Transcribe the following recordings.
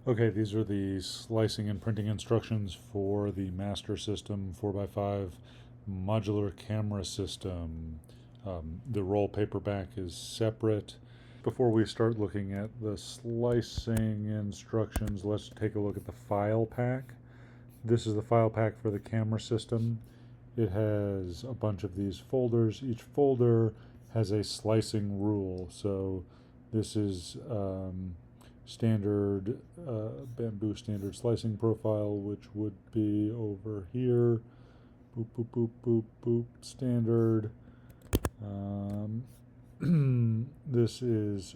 Okay, these are the slicing and printing instructions for the Master System 4x5 modular camera system. The roll paperback is separate. Before we start looking at the slicing instructions, let's take a look at the file pack. This is the file pack for the camera system. It has a bunch of these folders. Each folder has a slicing rule. So this is standard bamboo standard slicing profile, which would be over here. Boop, boop, boop, boop, boop, standard. This is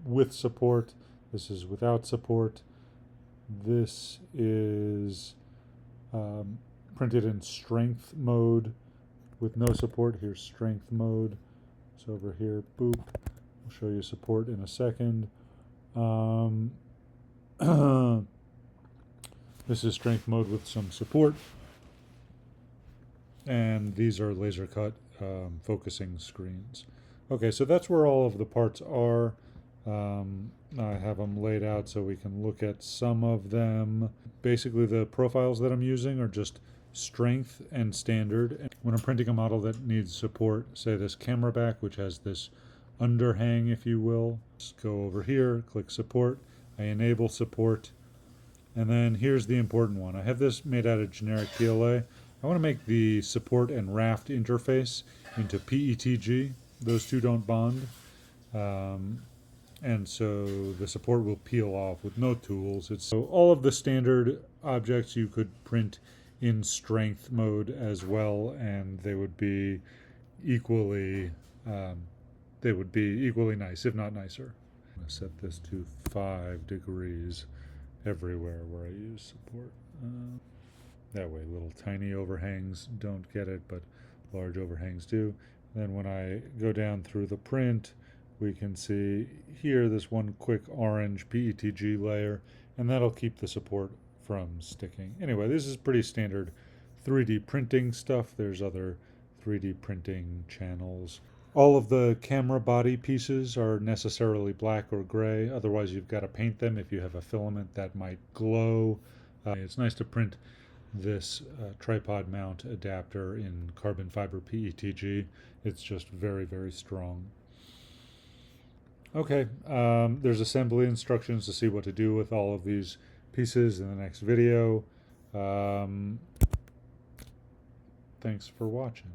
with support. This is without support. This is printed in strength mode with no support. Here's strength mode. So over here, boop. I'll show you support in a second. This is strength mode with some support. And these are laser cut focusing screens. Okay, so that's where all of the parts are. I have them laid out so we can look at some of them. Basically, the profiles that I'm using are just strength and standard. And when I'm printing a model that needs support, say this camera back, which has this underhang, if you will, just go over here, click support. I enable support. And then here's the important one. I have this made out of generic PLA. I want to make the support and raft interface into PETG. Those two don't bond. And so the support will peel off with no tools. So all of the standard objects you could print in strength mode as well, and they would be equally nice, if not nicer. I'm going to set this to 5 degrees everywhere where I use support. That way little tiny overhangs don't get it, but large overhangs do. Then when I go down through the print, we can see here this one quick orange PETG layer, and that'll keep the support from sticking. Anyway, this is pretty standard 3D printing stuff. There's other 3D printing channels. All of the camera body pieces are necessarily black or gray. Otherwise, you've got to paint them if you have a filament that might glow. It's nice to print this tripod mount adapter in carbon fiber PETG. It's just very, very strong. Okay, there's assembly instructions to see what to do with all of these pieces in the next video. Thanks for watching.